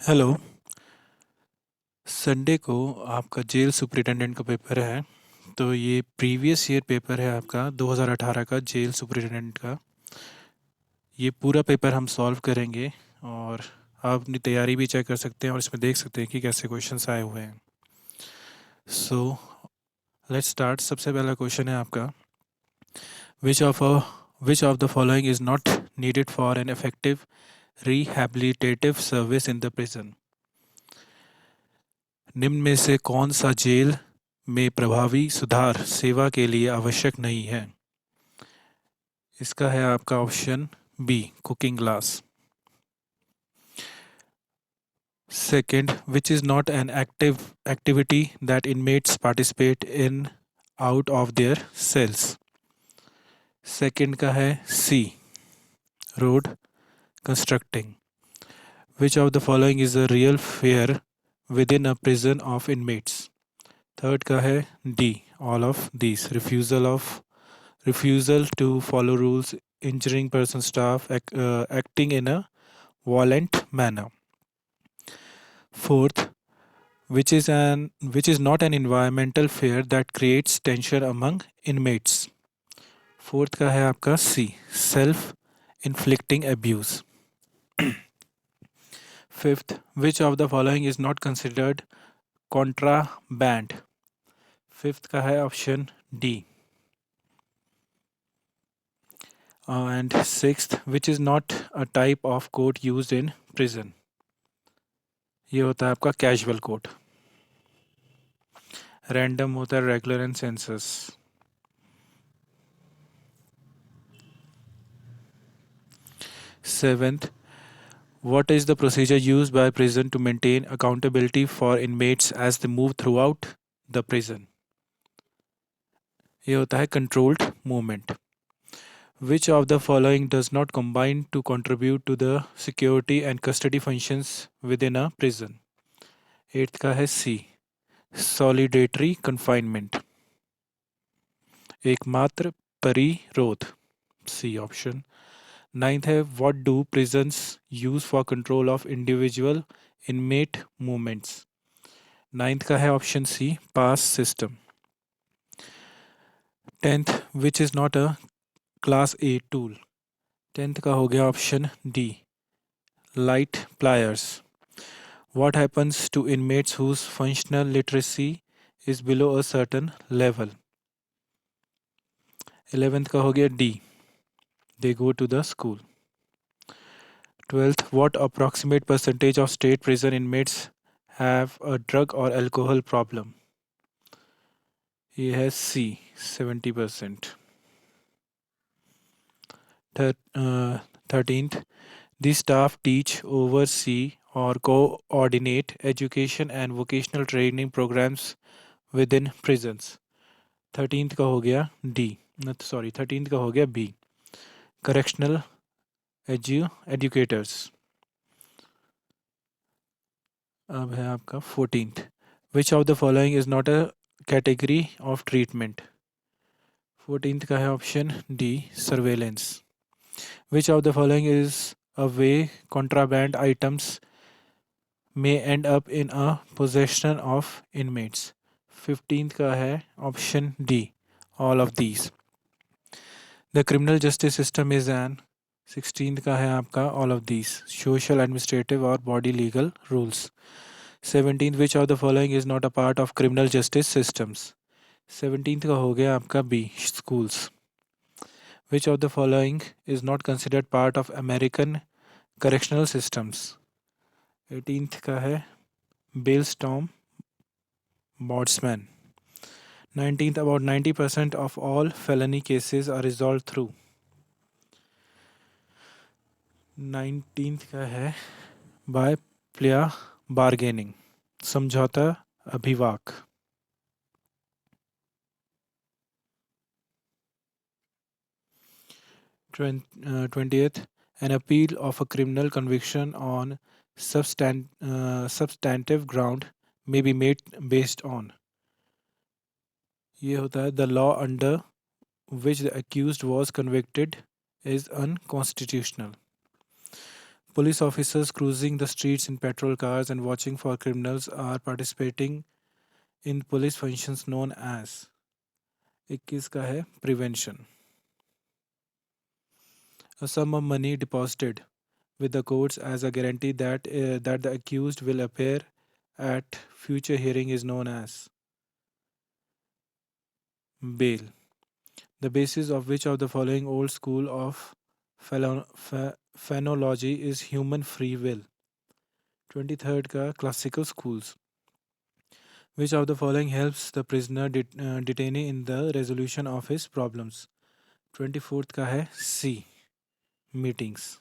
Hello. Sunday को आपका jail superintendent का पेपर है। तो ये प्रीवियस ईयर पेपर है आपका 2018 का जेल सुपरिटेंडेंट का। ये पूरा पेपर हम सॉल्व करेंगे और आप अपनी तैयारी भी चेक कर सकते हैं और इसमें देख सकते हैं कि कैसे क्वेश्चंस आए हुए हैं। So let's start. सबसे पहला क्वेश्चन है आपका, which of which of the following is not needed for an effective rehabilitative service in the prison. निम्न में से कौन सा जेल में प्रभावी सुधार सेवा के लिए आवश्यक नहीं है। इसका है आपका option B, cooking class. Second, which is not an activity that inmates participate in out of their cells. Second का है C, road constructing. Which of the following is a real fair within a prison of inmates. Third का है D, all of this. refusal to follow rules, injuring person, staff, acting in a violent manner. Fourth, which is not an environmental fear that creates tension among inmates. Fourth का है आपका C, self inflicting abuse. Fifth, which of the following is not considered contraband. Fifth का है option D. And sixth, which is not a type of coat used in prison. ये होता है आपका casual coat. Random होता है regular and census. Seventh, what is the procedure used by prison to maintain accountability for inmates as they move throughout the prison? ये होता है controlled movement. Which of the following does not combine to contribute to the security and custody functions within a prison? Eighth का है C, solitary confinement, एकमात्र परिरोध, C option. Ninth है, what do prisons use for control of individual inmate movements? Ninth का है option C, pass system. Tenth, which is not a class A tool. Tenth का हो गया option D, light pliers. What happens to inmates whose functional literacy is below a certain level. Eleventh का हो गया D, they go to the school. Twelfth, what approximate percentage of state prison inmates have a drug और alcohol problem. ये है सी, 70%। 13th, the staff teach, oversee or coordinate education and vocational training programs within prisons. 13th का हो गया D, sorry 13th का हो गया B, correctional educators। अब है आपका 14th, which of the following is not a category of treatment। 14th का है option D, surveillance। Which of the following is a way contraband items may end up in a possession of inmates। 15th का है option D, all of these। The criminal justice system is an। 16th का है आपका all of these, social, administrative और body legal rules। 17th, which of the following is not a part of criminal justice systems। 17th का हो गया आपका B, schools। Which of the following is not considered part of American correctional systems। 18th का है bell storm बॉट्समैन। 19th, about 90% of all felony cases are resolved through। 19th का है bye प्लेया bargaining, समझौता अभिवाक। 20th, an appeal of a criminal conviction on substantive ground may be made based on। ये होता है the law under which the accused was convicted is unconstitutional। Police officers cruising the streets in patrol cars and watching for criminals are participating in police functions known as 21 का है prevention. A sum of money deposited with the courts as a guarantee that the accused will appear at future hearing is known as bail. The basis of which of the following old school of phenology is human free will. 23rd का classical schools. Which of the following helps the prisoner detainee in the resolution of his problems? 24th का है C. Meetings.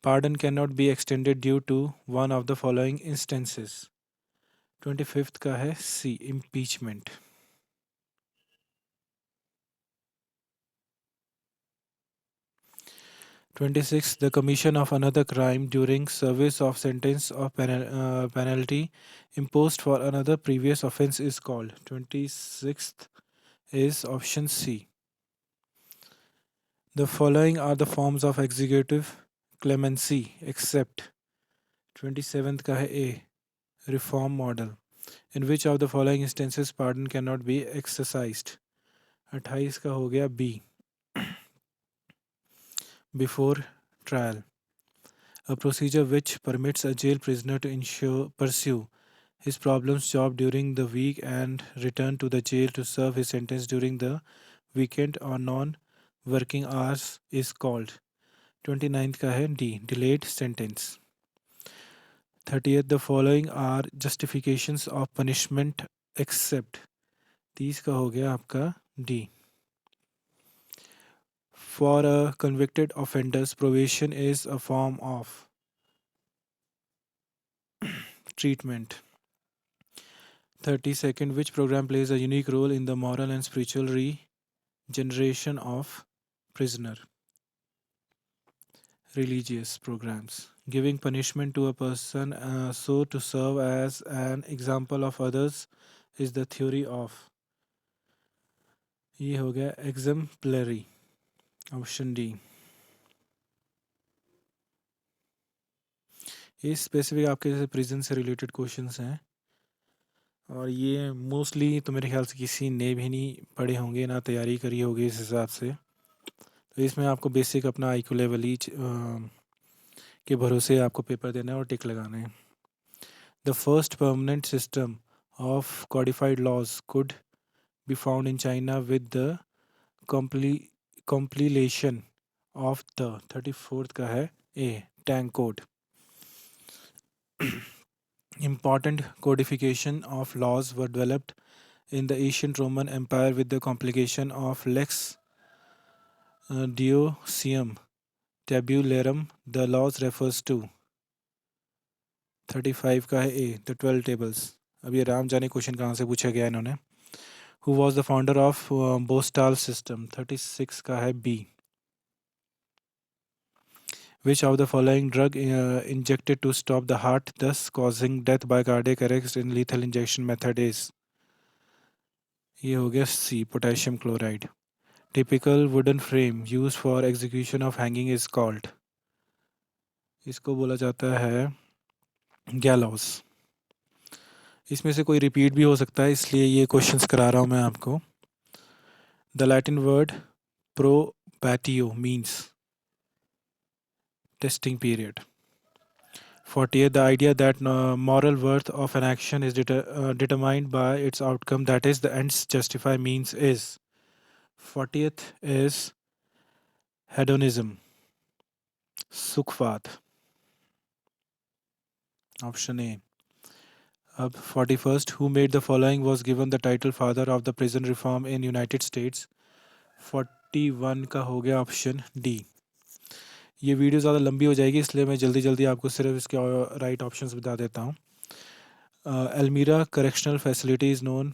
Pardon cannot be extended due to one of the following instances. 25th का है C. Impeachment. 26. The commission of another crime during service of sentence or penalty imposed for another previous offence is called. 26th is option C. The following are the forms of executive clemency except 27th का है A. Reform model. In which of the following instances pardon cannot be exercised? 28 का हो गया B. Before trial. A procedure which permits a jail prisoner to pursue his problems job during the week and return to the jail to serve his sentence during the weekend or non-working hours is called. 29th का है D. Delayed sentence. 30th. The following are justifications of punishment except. 30 का हो गया आपका D. For a convicted offenders, probation is a form of treatment. 32nd. Which program plays a unique role in the moral and spiritual regeneration of prisoner? Religious programs. Giving punishment to a person so to serve as an example of others is the theory of. ये हो गया exemplary. Option D. ये specific आपके जैसे prison से related questions हैं और ये मोस्टली तो मेरे ख्याल से किसी ने भी नहीं पढ़े होंगे ना तैयारी करी होगी इस हिसाब से. तो इसमें आपको बेसिक अपना IQ लेवल ही के भरोसे आपको पेपर देना है और टिक लगाना है. The first permanent system of codified laws could be found in China with the compilation of the 34th का है A. Tang code. Important codification of laws were developed in the ancient Roman Empire with the complication of Lex Deorum Tabularum. The laws refers to 35 का है A. The 12 tables. अब ये राम जाने question कहाँ से पूछा गया इन्होंने. Who was the founder of Bostal system? 36 का है B. Which of the following drug injected to stop the heart, thus causing death by cardiac arrest in lethal injection method is? ये हो गया C. Potassium chloride. Typical wooden frame used for execution of hanging is called. इसको बोला जाता है gallows. इसमें से कोई रिपीट भी हो सकता है इसलिए ये क्वेश्चंस करा रहा हूँ मैं आपको. The Latin word probatio means testing period. 40th. The idea that moral worth of an action is determined by its outcome, that is, the ends justify means is. 40th is hedonism. Sukhvat. Option A. Ab 41st. Who made the following was given the title father of the prison reform in United States. 41 का हो गया option D. ये video ज़्यादा लंबी हो जाएगी इसलिए मैं जल्दी जल्दी आपको सिर्फ इसके राइट ऑप्शंस बता देता हूँ. Elmira Correctional Facility is known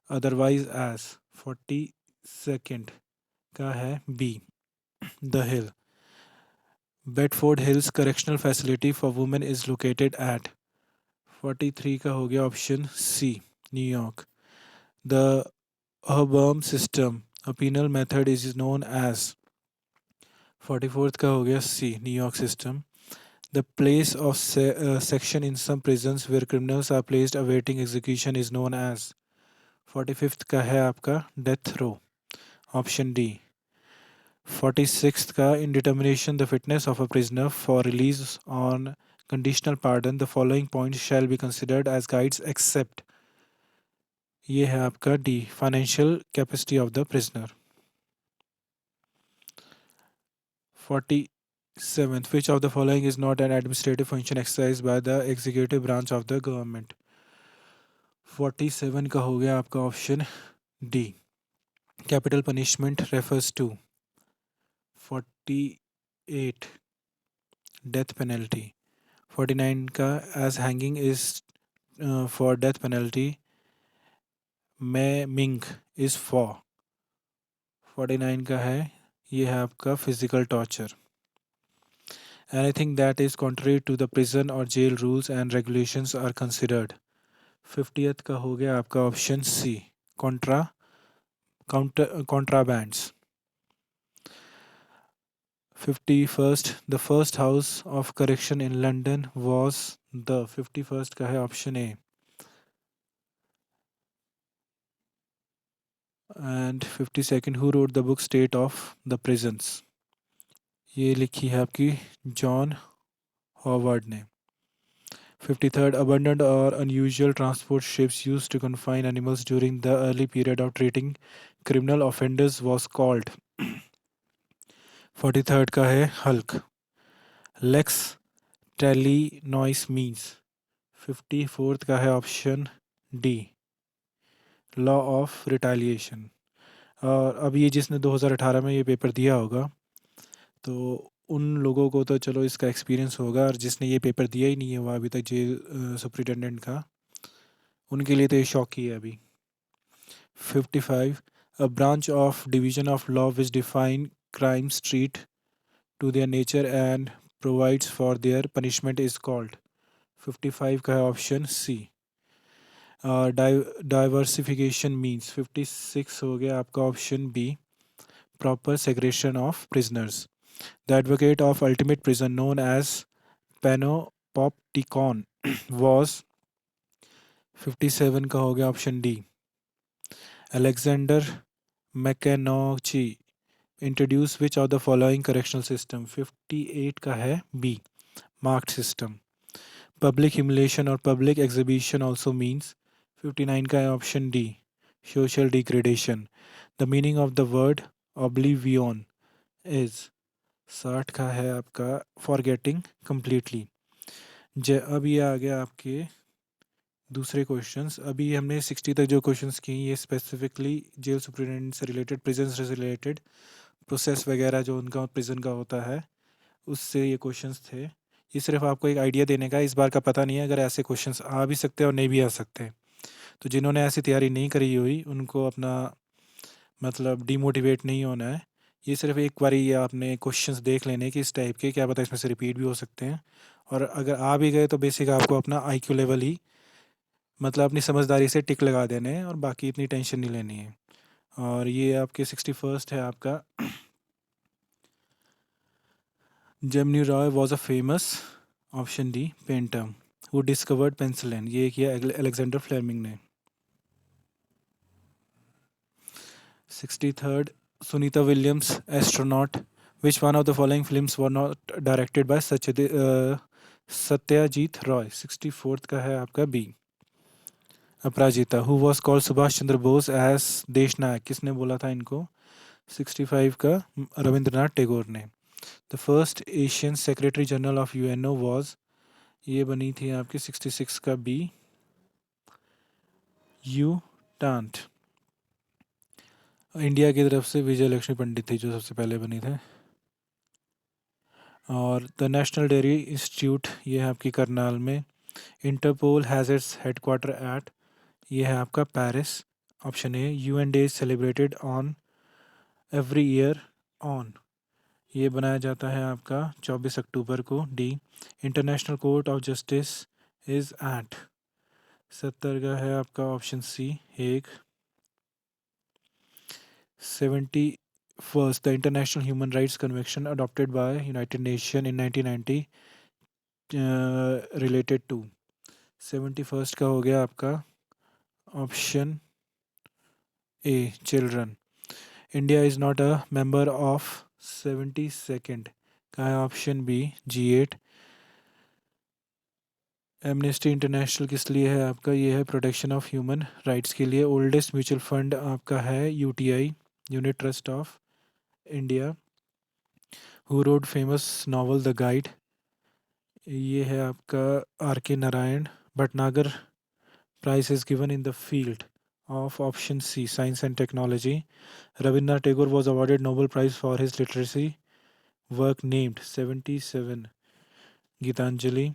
otherwise as. 42nd का है B. The Hill. Bedford Hills Correctional Facility for Women is located at. 43 का हो गया option C. New York. The Herborn system, a penal method, is known as. 44th का हो गया C. New York system. The place of section in some prisons where criminals are placed awaiting execution is known as 45th का है आपका death row option D 46th का in determination the fitness of a prisoner for release on conditional pardon the following points shall be considered as guides except ये है आपका D financial capacity of the prisoner 47th which of the following is not an administrative function exercised by the executive branch of the government 47 का हो गया आपका option D capital punishment refers to 48 death penalty 49 का as hanging is for death penalty मिंग is for 49 का है ये है आपका physical torture anything that is contrary to the prison और jail rules and regulations are considered 50th का हो गया आपका option C contrabands 51st the first house of correction in London was the 51st का है option A and 52nd who wrote the book State of the Prisons ये लिखी है आपकी जॉन हॉवर्ड ने 53rd abundant or unusual transport ships used to confine animals during the early period of treating criminal offenders was called 43rd का है Hulk lakes टेलिनॉइस means 54th का है option D law of retaliation और अब ये जिसने 2018 में ये पेपर दिया होगा तो उन लोगों को तो चलो इसका एक्सपीरियंस होगा और जिसने ये पेपर दिया ही नहीं है वह अभी तक जेल सुपरिटेंडेंट का उनके लिए तो ये शॉक ही है अभी 55 a branch of division of law which define crimes treat to their nature and provides for their punishment is called 55 का है ऑप्शन सी डाइवर्सिफिकेशन मीन्स 56 हो गया आपका option B proper segregation of prisoners the advocate of ultimate prison known as panopticon was 57 का हो गया option D Alexander Maconochie introduced which of the following correctional system 58 का है B marked system public humiliation और public exhibition also means 59 का है option D social degradation the meaning of the word oblivion is 60 का है आपका forgetting completely अब ये आ गया आपके दूसरे क्वेश्चंस अभी हमने 60 तक जो क्वेश्चंस किए ये स्पेसिफिकली जेल सुपरिटेंडेंट से रिलेटेड प्रिजन से रिलेटेड प्रोसेस वगैरह जो उनका प्रिजन का होता है उससे ये क्वेश्चंस थे ये सिर्फ आपको एक आइडिया देने का इस बार का पता नहीं है अगर ऐसे क्वेश्चंस आ भी सकते हैं और नहीं भी आ सकते तो जिन्होंने ऐसी तैयारी नहीं करी हुई उनको अपना मतलब डिमोटिवेट नहीं होना है ये सिर्फ एक बार ये आपने क्वेश्चंस देख लेने कि इस टाइप के क्या पता इसमें से रिपीट भी हो सकते हैं और अगर आ भी गए तो बेसिक आपको अपना आईक्यू लेवल ही मतलब अपनी समझदारी से टिक लगा देने हैं और बाकी इतनी टेंशन नहीं लेनी है और ये आपके 61st है आपका Jamini Roy was a famous option D painter who discovered penicillin ये किया अलेक्जेंडर फ्लेमिंग ने 63rd Sunita Williams astronaut which one of the following films were not directed by Satyajit Ray 64th का है आपका B Aparajita who was called Subhash Chandra Bose as देश नायक किसने बोला था इनको 65 का रविंद्रनाथ टैगोर ने the first Asian secretary general of UNO was ये बनी थी आपकी 66 का बी यू टांट इंडिया की तरफ से विजय लक्ष्मी पंडित थी जो सबसे पहले बनी थे और द नेशनल डेयरी इंस्टीट्यूट ये है आपकी करनाल में Interpol has its headquarter at ये है आपका Paris option A UN day celebrated on every year on ये बनाया जाता है आपका 24 अक्टूबर को the International Court of Justice is at 70 का है आपका option C Hague 71st the international human rights convention adopted by United Nation in 1990 related to? 71st का हो गया आपका option A children. India is not a member of 72nd का है option B G8। Amnesty international किस लिए है आपका? ये है प्रोटेक्शन ऑफ ह्यूमन राइट्स के लिए। ओल्डेस्ट म्यूचुअल फंड आपका है UTI, unit trust of India. Who wrote famous novel the guide? ये है आपका RK Narayan. Bhatnagar prize is given in the field of option C science and technology. Rabindranath Tagore was awarded Nobel prize for his literacy work named 77 Gitanjali.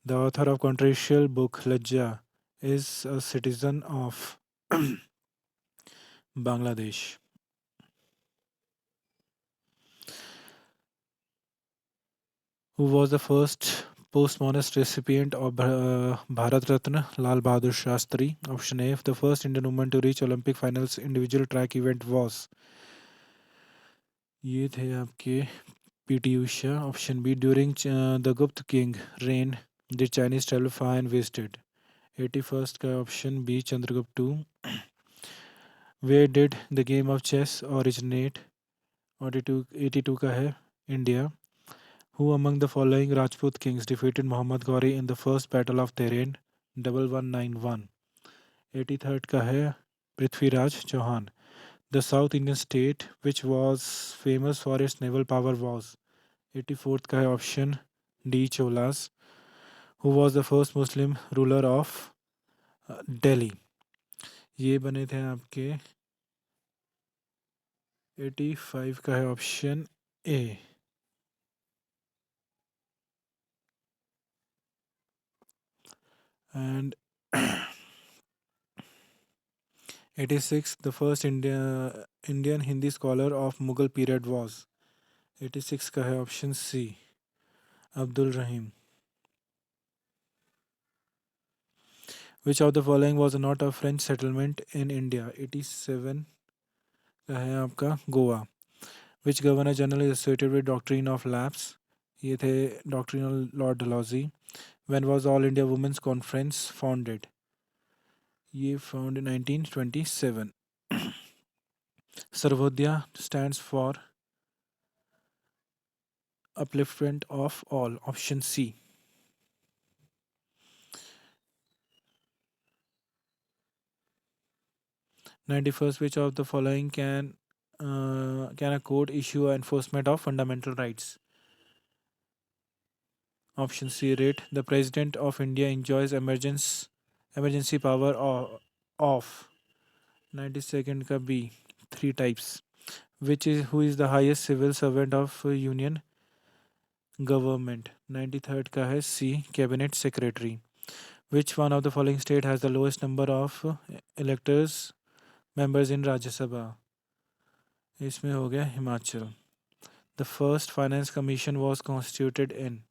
The author of controversial book लज्जा is a citizen of Bangladesh. Who was the first postmonist recipient of Bharat Ratna? Lal Bahadur Shastri. Option A. The first Indian woman to reach Olympic finals individual track event was? ये थे आपके PT Usha. Option B. During the Gupta king reign did Chinese travel far and visited? 81st का option B Chandragupta II. Where did the game of chess originate? 82 का है India. Who among the following Rajput kings defeated Muhammad Ghori in the first battle of Tehran 1191? 83rd का है Prithviraj Chauhan. The South Indian state which was famous for its naval power was? 84th का है option D Cholas. Who was the first Muslim ruler of Delhi? ये बने थे आपके 85 का है option A. And 86 the first Indian Hindi scholar of Mughal period was? 86 का है option C Abdul Rahim. Which of the following was not a French settlement in India? 87 का है आपका Goa. Which governor general is associated with doctrine of lapse? ये थे doctrinal Lord Dalhousie. When was All India Women's Conference founded? ये found in 1927। Sarvodaya stands for upliftment of all. Option C। 91st which of the following can a court issue enforcement of fundamental rights? Option C writ. The president of India enjoys emergency power of 92nd का B 3 types. Who is the highest civil servant of union government? 93rd का है C cabinet secretary. Which one of the following state has the lowest number of electors members in Rajya Sabha? इसमें हो गया Himachal. The first finance commission was constituted in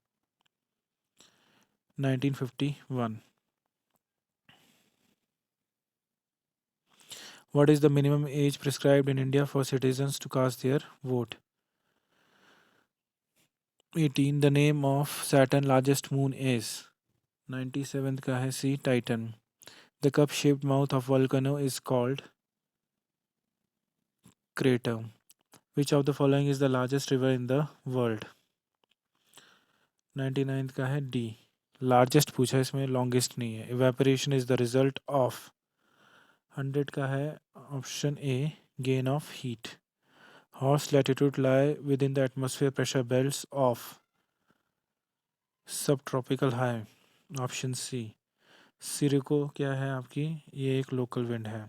1951. What is the minimum age prescribed in India for citizens to cast their vote? 18. The name of Saturn's largest moon is? 97th का है C Titan. The cup-shaped mouth of volcano is called crater. Which of the following is the largest river in the world? 99th का है D. Largest पूछा इसमें longest नहीं है। Evaporation is the result of. 100 का है option A gain of heat. Horse latitude lie within the atmosphere pressure belts of subtropical high. Option C. सिरिको क्या है आपकी? ये एक लोकल विंड है।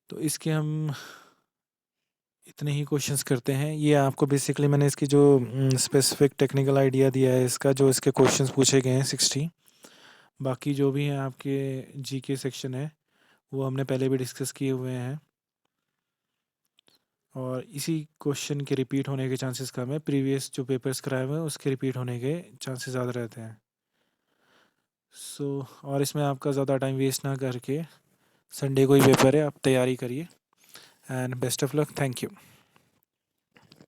तो इसके हम इतने ही क्वेश्चंस करते हैं। ये आपको बेसिकली मैंने इसकी जो स्पेसिफिक टेक्निकल आइडिया दिया है इसका, जो इसके क्वेश्चंस पूछे गए हैं 60। बाकी जो भी हैं आपके जीके सेक्शन है वो हमने पहले भी डिस्कस किए हुए हैं और इसी क्वेश्चन के रिपीट होने के चांसेस कम है। प्रीवियस जो पेपर्स कराए हुए हैं उसके रिपीट होने के चांसेस ज़्यादा रहते हैं। और इसमें आपका ज़्यादा टाइम वेस्ट ना करके संडे को ही पेपर है, आप तैयारी करिए and best of luck. Thank you.